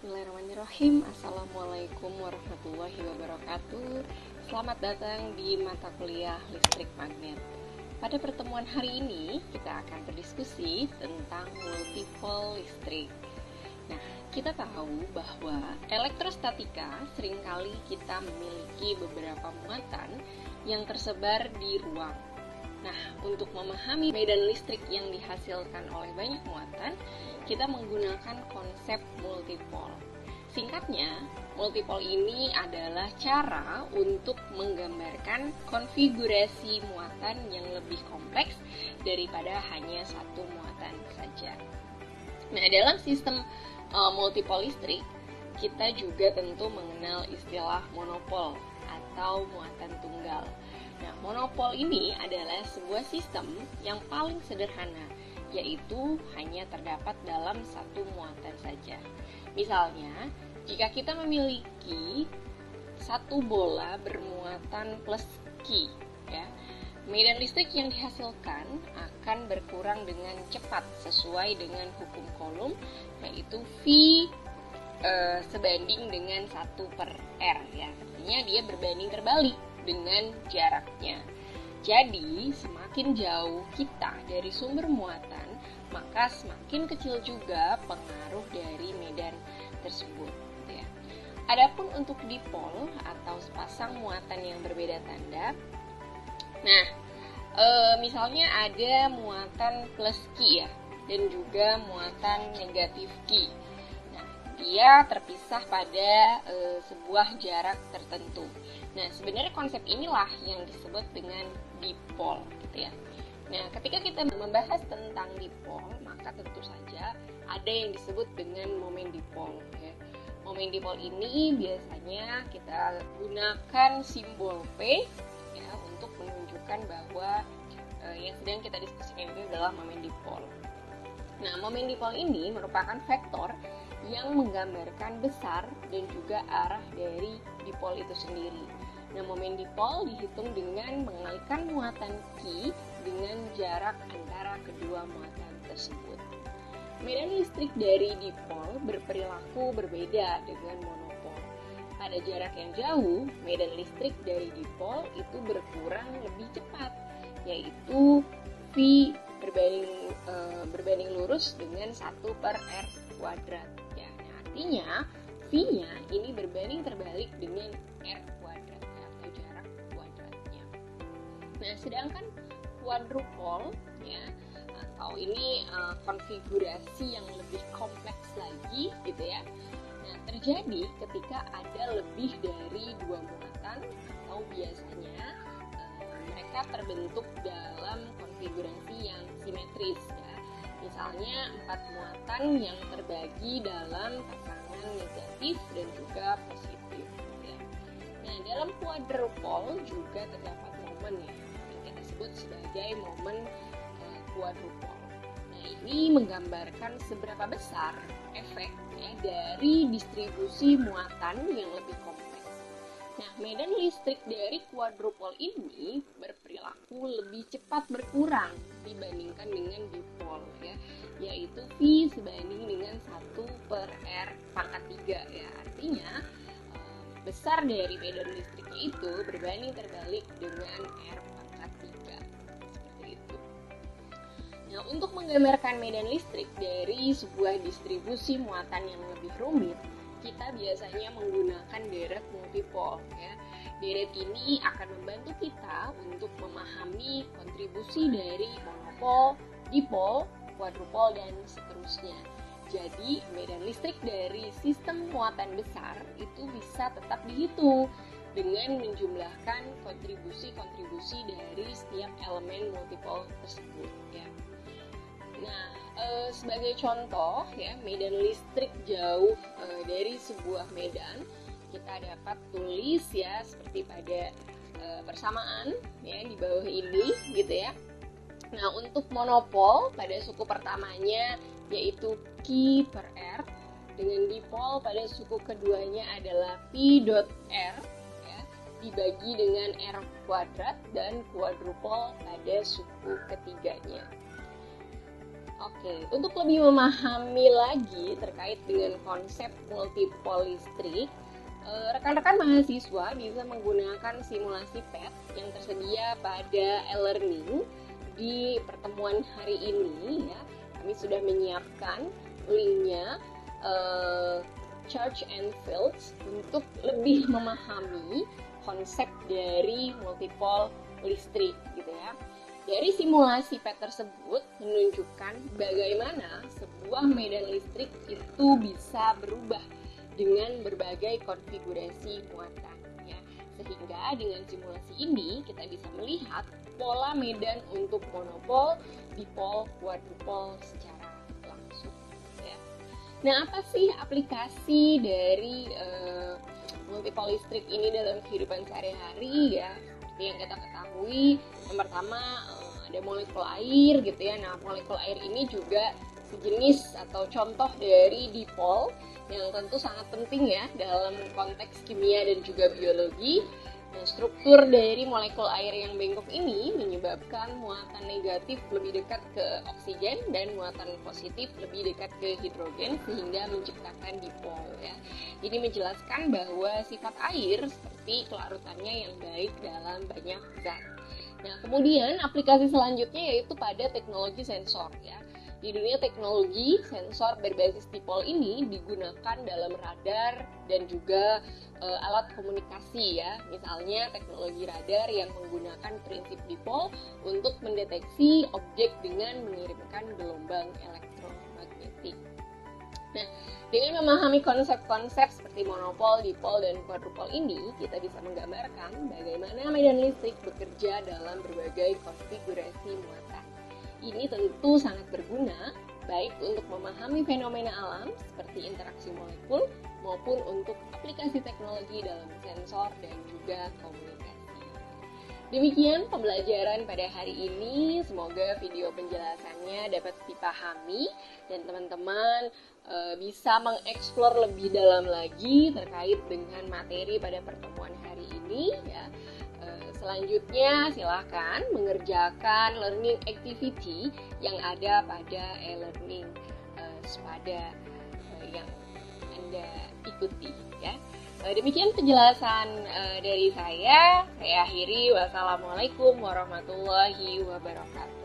Bismillahirrahmanirrahim. Assalamualaikum warahmatullahi wabarakatuh. Selamat datang di mata kuliah listrik magnet. Pada pertemuan hari ini kita akan berdiskusi tentang multipole listrik. Nah, kita tahu bahwa elektrostatika seringkali kita memiliki beberapa muatan yang tersebar di ruang. Nah, untuk memahami medan listrik yang dihasilkan oleh banyak muatan, kita menggunakan konsep multipole. Singkatnya, multipole ini adalah cara untuk menggambarkan konfigurasi muatan yang lebih kompleks daripada hanya satu muatan saja. Nah, dalam sistem multipole listrik, kita juga tentu mengenal istilah monopol atau muatan tunggal. Nah, monopol ini adalah sebuah sistem yang paling sederhana, yaitu hanya terdapat dalam satu muatan saja. Misalnya, jika kita memiliki satu bola bermuatan plus Q, ya, medan listrik yang dihasilkan akan berkurang dengan cepat sesuai dengan hukum Coulomb, yaitu V sebanding dengan 1/R, ya. Artinya dia berbanding terbalik dengan jaraknya. Jadi, semakin jauh kita dari sumber muatan, maka semakin kecil juga pengaruh dari medan tersebut. Ya. Adapun untuk dipol atau sepasang muatan yang berbeda tanda, nah, misalnya ada muatan plus Q, ya, dan juga muatan negatif Q. Nah, dia terpisah pada sebuah jarak tertentu. Nah, sebenarnya konsep inilah yang disebut dengan dipol, gitu ya. Nah, ketika kita membahas tentang dipol, maka tentu saja ada yang disebut dengan momen dipol, ya. Momen dipol ini biasanya kita gunakan simbol P, ya, untuk menunjukkan bahwa yang sedang kita diskusikan itu adalah momen dipol. Nah, momen dipol ini merupakan vektor yang menggambarkan besar dan juga arah dari dipol itu sendiri. Nah, momen dipol dihitung dengan mengalihkan muatan Q dengan jarak antara kedua muatan tersebut. Medan listrik dari dipol berperilaku berbeda dengan monopol. Pada jarak yang jauh, medan listrik dari dipol itu berkurang lebih cepat, yaitu V berbanding lurus dengan 1/R². Ya, nah, artinya V-nya ini berbanding terbalik dengan R² atau jarak kuadratnya. Nah, sedangkan quadrupole, ya, atau ini konfigurasi yang lebih kompleks lagi, gitu ya. Nah, terjadi ketika ada lebih dari dua muatan atau biasanya mereka terbentuk dalam konfigurasi yang simetris, ya. Misalnya 4 muatan yang terbagi dalam pasangan negatif dan juga positif, ya. Nah, dalam quadrupole juga terdapat momen, ya, yang kita sebut sebagai momen quadrupole. Nah, ini menggambarkan seberapa besar efek, ya, dari distribusi muatan yang lebih kompleks. Nah, medan listrik dari quadrupole ini berperilaku lebih cepat berkurang dibandingkan dengan dipol, ya, yaitu V sebanding dengan 1/R², ya. Artinya besar dari medan listriknya itu berbanding terbalik dengan R². Seperti itu. Nah, untuk menggambarkan medan listrik dari sebuah distribusi muatan yang lebih rumit, kita biasanya menggunakan deret multipole, ya. Deret ini akan membantu kita untuk memahami kontribusi dari monopol, dipol, quadrupole, dan seterusnya. Jadi, medan listrik dari sistem muatan besar itu bisa tetap dihitung dengan menjumlahkan kontribusi-kontribusi dari setiap elemen multipole tersebut, ya. Nah, sebagai contoh, ya, medan listrik jauh dari sebuah medan, kita dapat tulis, ya, seperti pada persamaan, ya, di bawah ini, gitu ya. Nah, untuk monopol pada suku pertamanya yaitu Q/R, dengan dipol pada suku keduanya adalah P.R, ya, dibagi dengan R², dan quadrupole pada suku ketiganya. Oke, untuk lebih memahami lagi terkait dengan konsep multipole listrik, rekan-rekan mahasiswa bisa menggunakan simulasi PET yang tersedia pada e-learning di pertemuan hari ini ya. Kami sudah menyiapkan linknya, Charge and Fields, untuk lebih memahami konsep dari multipole listrik gitu ya. Dari simulasi PET tersebut menunjukkan bagaimana sebuah medan listrik itu bisa berubah dengan berbagai konfigurasi muatan ya. Sehingga dengan simulasi ini kita bisa melihat pola medan untuk monopol, dipol, quadrupol secara langsung ya. Nah, apa sih aplikasi dari multipole listrik ini dalam kehidupan sehari-hari ya? Seperti yang kita ketahui, yang pertama ada molekul air gitu ya. Nah, molekul air ini juga sejenis atau contoh dari dipol yang tentu sangat penting ya dalam konteks kimia dan juga biologi. Nah, struktur dari molekul air yang bengkok ini menyebabkan muatan negatif lebih dekat ke oksigen dan muatan positif lebih dekat ke hidrogen sehingga menciptakan dipol ya. Ini menjelaskan bahwa sifat air seperti kelarutannya yang baik dalam banyak zat. Nah, kemudian aplikasi selanjutnya yaitu pada teknologi sensor ya. Di dunia teknologi, sensor berbasis dipol ini digunakan dalam radar dan juga alat komunikasi ya. Misalnya teknologi radar yang menggunakan prinsip dipol untuk mendeteksi objek dengan mengirimkan gelombang elektromagnetik. Nah, dengan memahami konsep-konsep seperti monopol, dipol, dan quadrupol ini, kita bisa menggambarkan bagaimana medan listrik bekerja dalam berbagai konfigurasi muatan. Ini tentu sangat berguna, baik untuk memahami fenomena alam seperti interaksi molekul, maupun untuk aplikasi teknologi dalam sensor dan juga komunikasi. Demikian pembelajaran pada hari ini, semoga video penjelasannya dapat dipahami dan teman-teman bisa mengeksplor lebih dalam lagi terkait dengan materi pada pertemuan hari ini ya. Selanjutnya silakan mengerjakan learning activity yang ada pada e-learning pada yang Anda ikuti ya. Demikian penjelasan dari saya akhiri. Wassalamualaikum warahmatullahi wabarakatuh.